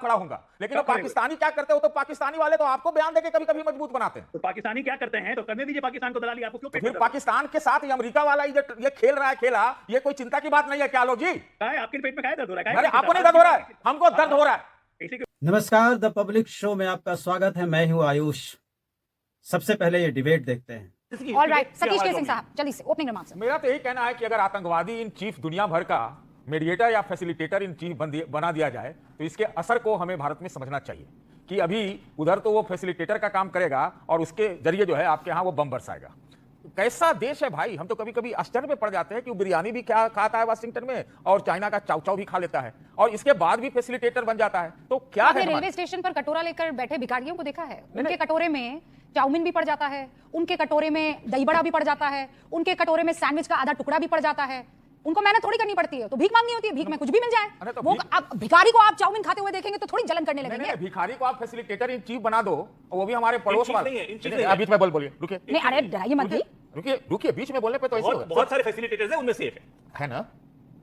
खड़ा होऊंगा। लेकिन पाकिस्तानी क्या करते हो, तो पाकिस्तानी वाले तो आपको बयान देके कभी कभी मजबूत बनाते हैं। तो पाकिस्तानी क्या करते हैं, तो करने दीजिए पाकिस्तान को दलाली, आपको क्यों तो फिर पाकिस्तान के साथ ये अमेरिका वाला ये खेल रहा है खेला, ये कोई चिंता की बात नहीं है क्या लोग जी? आपके पेट में क्या दर्द हो रहा है? अरे आपको नहीं दर्द हो रहा है, हमको दर्द हो रहा है। नमस्कार, द पब्लिक शो में आपका स्वागत है। मैं हूं आयुष। सबसे पहले ये डिबेट देखते हैं। ऑलराइट, सतीश के सिंह साहब, जल्दी से ओपनिंग रिमार्क्स। मेरा तो यही कहना है कि अगर आतंकवादी इन चीफ दुनिया भर का मीडिएटर या फैसिलिटेटर इन चीफ बना दिया जाए तो इसके असर को हमें भारत में समझना चाहिए कि अभी उधर तो वो फैसिलिटेटर का काम करेगा और उसके जरिए जो है आपके यहाँ वो बम बरसाएगा। कैसा देश है भाई, हम तो कभी कभी आश्चर्य में पड़ जाते हैं कि वो बिरयानी भी क्या खाता है वाशिंगटन में और चाइना का चाउ चाउ भी खा लेता है और इसके बाद भी फैसिलिटेटर बन जाता है। तो क्या है, रेलवे स्टेशन पर कटोरा लेकर बैठे भिखारियों को देखा है? उनके कटोरे में चाउमीन भी पड़ जाता है, उनके कटोरे में दही बड़ा भी पड़ जाता है, उनके कटोरे में सैंडविच का आधा टुकड़ा भी पड़ जाता है। उनको मेहनत थोड़ी करनी पड़ती है, तो भीख मांगनी होती है, भीख में कुछ भी मिल जाए। तो वो अब भिखारी को आप चाउमीन खाते हुए देखेंगे तो थोड़ी जलन करने लगेंगे। भिखारी को आप फैसिलिटेटर इन चीफ बना दो और वो भी हमारे पड़ोस वाले। बीच में बोलिए, रुकिए। नहीं, अरे डराइए मत, रुकिए, बीच में बोलने पे तो ऐसे बहुत सारे फैसिलिटेटर्स हैं, उनमें से एक है ना,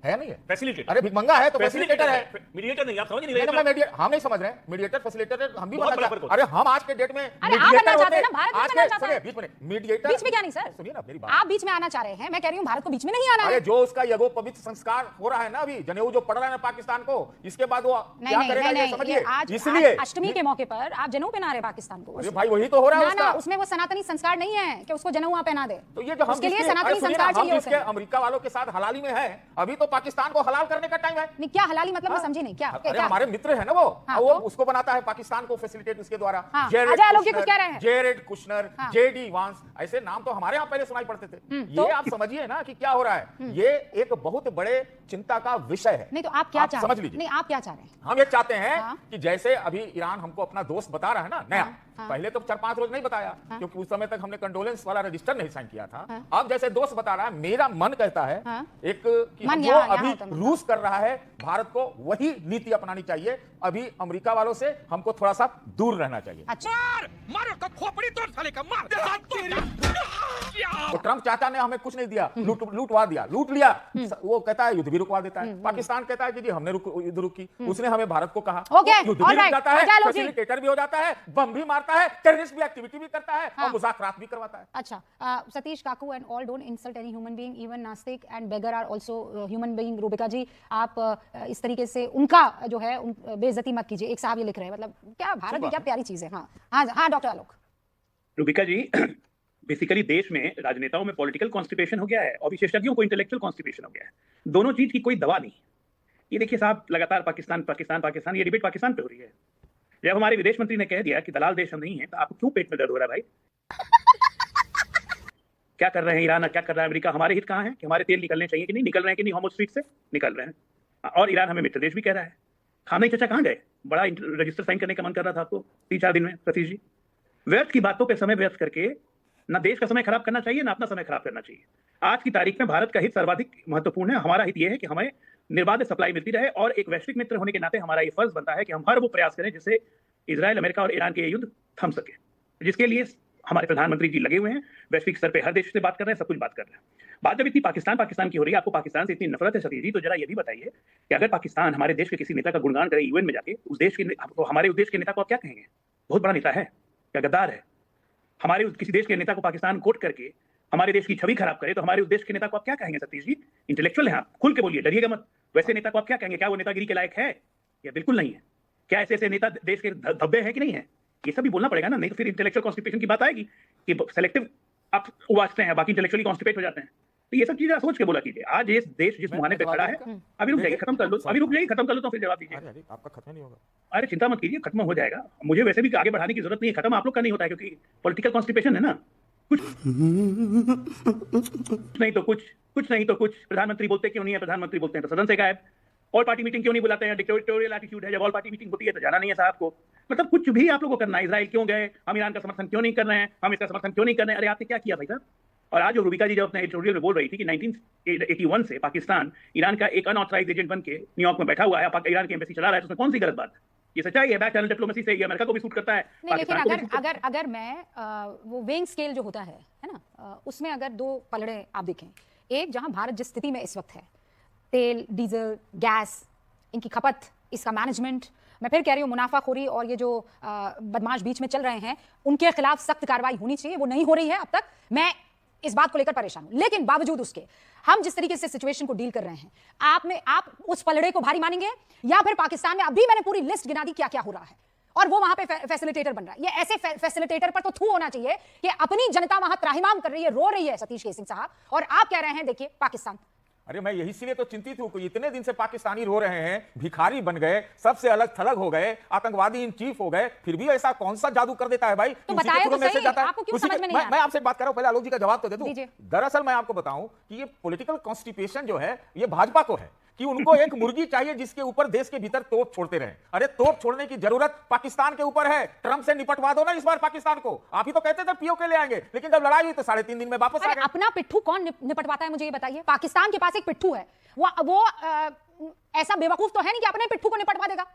है नहीं है फैसिलिटेटर। अरे भिखमंगा है तो फैसिलिटेटर है, मीडिएटर नहीं। आप समझ नहीं रहे? हम नहीं समझ रहे। मीडिएटर फैसिलिटेटर हम भी बनना चाहते हैं। अरे हम आज के डेट में मीडिएटर होते हैं ना, भारत में बनना चाहता है। बीच में मीडिएटर, बीच में क्या नहीं सर, सुनिए ना मेरी बात। आप बीच में आना चाह रहे हैं, मैं कह रही हूँ भारत को बीच में नहीं आना है। अरे जो उसका यगो पवित्र संस्कार हो रहा है ना अभी, जनेऊ जो पड़ रहा है ना पाकिस्तान को, इसके बाद वो क्या करेगा ये समझिए। इसलिए अष्टमी के मौके पर आप जनेऊ पहना रहे पाकिस्तान को। अरे भाई वही तो हो रहा है ना, उसमें वो सनातनी संस्कार नहीं है कि उसको जनेऊ पहना दे। तो ये जो हम उसके लिए सनातनी संस्कार चाहिए होते हैं। अमेरिका वालों के साथ हलाली में है, अभी तो पाकिस्तान को हलाल करने का टाइम है। नहीं, क्या हलाली मतलब, मैं समझी नहीं। क्या अरे हमारे मित्र है ना वो उसको बनाता है पाकिस्तान को फैसिलिटेट उसके द्वारा। जेरेड कुशनर, जेडी वांस, ऐसे नाम तो हमारे यहाँ पहले सुनाई पड़ते थे। ये आप समझिए ना कि क्या हो रहा है, ये एक बहुत बड़े चिंता का विषय है। नहीं तो आप क्या चाह रहे हैं? समझ लीजिए। नहीं, आप क्या चाह रहे हैं? हम ये चाहते हैं कि जैसे अभी ईरान हमको अपना दोस्त बता रहा है ना नया, पहले तो 4-5 रोज नहीं बताया क्योंकि उस समय तक हमने कंडोलेंस वाला रजिस्टर नहीं साइन किया था। अब जैसे दोस्त बता रहा है, मेरा मन कहता है एक कि जो अभी रूस कर रहा है भारत को वही नीति अपनानी चाहिए। अभी अमेरिका वालों से हमको थोड़ा सा दूर रहना चाहिए। अच्छा, मारो का खोपड़ी तोड़ साले का, मार तो ट्रम्प चाचा ने हमें कुछ नहीं दिया, लूटवा दिया, लूट लिया। वो कहता है युद्ध भी रुकवा देता है। पाकिस्तान कहता है कि जी हमने युद्ध रुकी, उसने हमें भारत को कहा युद्ध भी रुक जाता है, फैसिलिटेटर भी हो जाता है, बम भी मारता है, टेररिस्ट भी एक्टिविटी भी करता है और मुज़ाकरात भी करवाता है। अच्छा, सतीश काकू and all, don't insult any human being, even नास्तिक and beggar are also human being. Rubika ji, आप इस तरीके से उनका जो है बेइज्जती मत कीजिए। एक साहब ये लिख रहे हैं, मतलब क्या भारत में क्या प्यारी चीज है। हाँ डॉक्टर आलोक। रूबिका जी, बेसिकली देश में राजनेताओं में पॉलिटिकल कॉन्स्टिपेशन हो गया है और विशेषज्ञों को इंटेलेक्चुअल कॉन्स्टिपेशन हो गया है। दोनों चीज की कोई दवा नहीं। ये देखिए साहब, लगातार पाकिस्तान पाकिस्तान पाकिस्तान, ये डिबेट पाकिस्तान पे हो रही है। जब हमारे विदेश मंत्री ने कह दिया कि दलाल देश हम नहीं है, तो आपको क्यों पेट में दर्द हो रहा है भाई? क्या कर रहे हैं ईरान, क्या कर रहा है अमेरिका? हमारे हित कहाँ है कि हमारे तेल निकलने चाहिए कि नहीं निकल रहे हैं, कि नहीं होमो स्ट्रीट से निकल रहे हैं। और ईरान हमें मित्र देश भी कह रहा है। खामनेई चाचा कहाँ गए? बड़ा रजिस्टर साइन करने का मन कर रहा था आपको 3-4 दिन में। सतीश जी, व्यर्थ की बातों पे समय व्यर्थ करके ना देश का समय खराब करना चाहिए, ना अपना समय खराब करना चाहिए। आज की तारीख में भारत का हित सर्वाधिक महत्वपूर्ण है। हमारा हित यह है कि हमें निर्बाध सप्लाई मिलती रहे और एक वैश्विक मित्र होने के नाते हमारा ये फर्ज बनता है कि हम हर वो प्रयास करें जिससे इजराइल, अमेरिका और ईरान के युद्ध थम सके, जिसके लिए हमारे प्रधानमंत्री जी लगे हुए हैं। वैश्विक स्तर पे हर देश से बात कर रहे हैं, सब कुछ बात कर रहे हैं। बात जब इतनी पाकिस्तान की हो रही है, आपको पाकिस्तान से इतनी नफरत है सतीश जी, तो जरा ये भी बताइए कि अगर पाकिस्तान हमारे देश के किसी नेता का गुणगान करे यूएन में जाके, उस देश के तो हमारे उस देश के नेता को आप क्या कहेंगे? बहुत बड़ा नेता है या गद्दार है? हमारे किसी देश के नेता को पाकिस्तान कोट करके हमारे देश की छवि खराब करे तो हमारे उस देश के नेता को आप क्या कहेंगे? सतीश जी, इंटेलेक्चुअल है आप, खुल के बोलिए, डरिएगा मत। वैसे नेता को आप क्या कहेंगे? क्या वो नेतागिरी के लायक है या बिल्कुल नहीं है? क्या ऐसे ऐसे नेता देश के धब्बे हैं कि नहीं है? ये सब भी बोलना पड़ेगा ना, नहीं तो फिर इंटेलेक्चुअल कॉन्स्टिपेशन की बात आएगी कि सेलेक्टिव आप उबाचते हैं, बाकी इंटेलेक्चुअली कॉन्स्टिपेट हो जाते हैं। तो ये सब चीजें सोच के बोला कीजिए। आज ये देश जिस मुहाने पे खड़ा है, अभी रुक जाइए, खत्म कर लो, अभी रुक जाइए, खत्म कर लो तो फिर जवाब दीजिए। आपका खत्म नहीं होगा। अरे चिंता मत कीजिए, खत्म हो जाएगा। मुझे वैसे भी आगे बढ़ाने की जरूरत नहीं है, खत्म आप लोग का नहीं होता है क्योंकि पॉलिटिकल कॉन्स्टिपेशन है ना। कुछ नहीं तो कुछ, कुछ नहीं तो कुछ। प्रधानमंत्री बोलते क्यों नहीं है? प्रधानमंत्री बोलते हैं तो सदन से गायब। ऑल पार्टी मीटिंग क्यों नहीं बुलाते हैं? डिक्टेटोरियल एटीट्यूड है। जब ऑल पार्टी मीटिंग होती है तो जाना नहीं है साहब को। मतलब कुछ भी आप लोगों को करना है। इजराइल क्यों गए? हम ईरान का समर्थन क्यों नहीं कर रहे हैं? हम इसका समर्थन क्यों नहीं कर रहे हैं? अरे आपने क्या किया भाई साहब? और आज जो रूबिका जी जब अपने एडिटोरियल में बोल रही थी कि 1981 से पाकिस्तान ईरान का एक अनऑथराइज्ड एजेंट बन के न्यूयॉर्क में बैठा हुआ है, ईरान की एम्बेसी चला रहा है, तो उसमें कौन सी गलत बात है? ये सच्चाई है। बैक चैनल डिप्लोमेसी से ये अमेरिका को भी सूट करता है। नहीं, लेकिन अगर मैं वो वेइंग स्केल जो होता है ना, उसमें अगर दो पलड़े आप देखें, एक जहां भारत जिस स्थिति में इस वक्त है, तेल, डीजल, गैस, इनकी खपत, इसका मैनेजमेंट, मैं फिर कह रही हूँ, मुनाफाखोरी और ये जो बदमाश बीच में चल रहे हैं, उनके खिलाफ सख्त कार्रवाई होनी चाहिए। वो नहीं हो रही है अब तक। मैं इस बात को लेकर परेशान हूं, लेकिन बावजूद उसके हम जिस तरीके से सिचुएशन को डील कर रहे हैं, आप उस पलड़े को भारी मानेंगे या फिर पाकिस्तान में अभी मैंने पूरी लिस्ट गिना दी क्या क्या हो रहा है, और वो वहां पे फैसिलिटेटर बन रहा है। ये ऐसे फैसिलिटेटर पर तो थू होना चाहिए कि अपनी जनता वहां त्राहिमाम कर रही है, रो रही है सतीश के सिंह साहब, और आप कह रहे हैं देखिए पाकिस्तान। अरे मैं यही इसीलिए तो चिंतित हूं कि इतने दिन से पाकिस्तानी रो रहे हैं, भिखारी बन गए, सबसे अलग थलग हो गए, आतंकवादी इन चीफ हो गए, फिर भी ऐसा कौन सा जादू कर देता है भाई? तो बताया तो सही, आपको क्यों समझ में नहीं आ रहा? मैं आपसे बात कर रहा हूं, पहले आलोक जी का जवाब तो दे दूं। दीजिए। दरअसल मैं आपको बताऊं कि ये पॉलिटिकल कॉन्स्टिपेशन जो है ये भाजपा को है कि उनको एक मुर्गी चाहिए जिसके ऊपर देश के भीतर तोप छोड़ते रहे। अरे तोप छोड़ने की जरूरत पाकिस्तान के ऊपर है। ट्रंप से निपटवा दो ना इस बार पाकिस्तान को। आप ही तो कहते थे पीओके ले आएंगे, लेकिन जब लड़ाई हुई तो 3.5 दिन में वापस आ गए। अपना पिट्ठू कौन निपटवाता है मुझे ये बताइए? पाकिस्तान के पास एक पिट्ठू है, वो ऐसा बेवकूफ तो है नहीं कि अपने पिट्ठू को निपटवा देगा।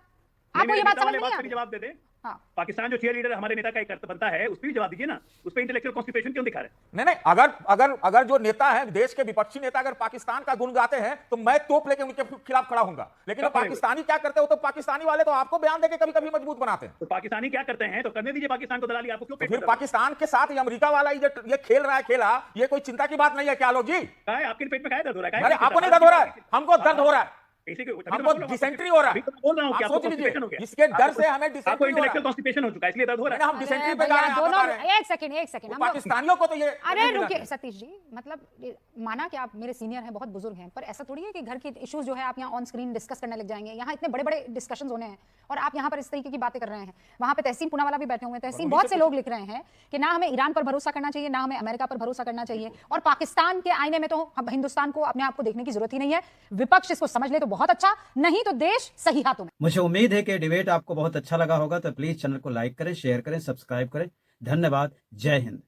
आपको ये बात समझ में नहीं आ रही? जवाब दे दे। हाँ। पाकिस्तान जो चीयर लीडर हमारे नेता का एक बनता है, उस पर भी जवाब दीजिए ना। उस पर इंटेलेक्चुअल कॉन्स्टिपेशन क्यों दिखा रहे? नहीं, अगर जो नेता है, देश के विपक्षी नेता अगर पाकिस्तान का गुण गाते हैं तो मैं तोप लेके उनके खिलाफ खड़ा होऊंगा, लेकिन वो पाकिस्तानी क्या करते हो तो पाकिस्तानी वाले तो आपको बयान देके कभी कभी मजबूत बनाते हैं। तो पाकिस्तानी क्या करते हैं? तो करने दीजिए पाकिस्तान को दलाली। आपको क्यों फिर पाकिस्तान के साथ ये अमेरिका वाला ये खेल रहा है खेला, ये कोई चिंता की बात नहीं है क्या आलोक जी? आपके पेट में क्या दर्द हो रहा है? अरे आपको नहीं दर्द हो रहा है, हमको दर्द हो रहा है, इसी के हमको डिसेंट्री हो रहा है। बोल रहा हूं कि आप आपको सोच लीजिए, constipation हो गया। इसके डर से हमें आपको डिसेंट्री हो रहा इंटेलेक्चुअल है। कॉन्स्टिपेशन हो चुका है, इसलिए दर्द हो रहा नहीं, है। हम डिसेंट्री पे भैया, जा रहे हैं, आप बता रहे हैं। एक सेकंड हम लोग- पाकिस्तानियों को तो ये अरे नहीं रुकिए मिला। सतीश जी, मतलब माना कि आप मेरे सीनियर हैं, बहुत बुजुर्ग हैं, पर ऐसा थोड़ी है कि घर के इश्यूज जो है आप यहाँ ऑन स्क्रीन डिस्कस करने लग जाएंगे। यहाँ इतने बड़े बड़े डिस्कशंस होने हैं और आप यहाँ पर इस तरीके की बातें कर रहे हैं। वहाँ पे तहसीन पूनावाला भी बैठे हुए हैं। तहसीन, बहुत से लोग लिख रहे हैं कि ना हमें ईरान पर भरोसा करना चाहिए, ना हमें अमेरिका पर भरोसा करना चाहिए, और पाकिस्तान के आईने में तो अब हिंदुस्तान को अपने आप को देखने की जरूरत ही नहीं है। विपक्ष इसको समझ ले तो बहुत अच्छा, नहीं तो देश सही हाथों में। मुझे उम्मीद है कि डिबेट आपको बहुत अच्छा लगा होगा, तो प्लीज चैनल को लाइक करें, शेयर करें, सब्सक्राइब करें। धन्यवाद। जय हिंद।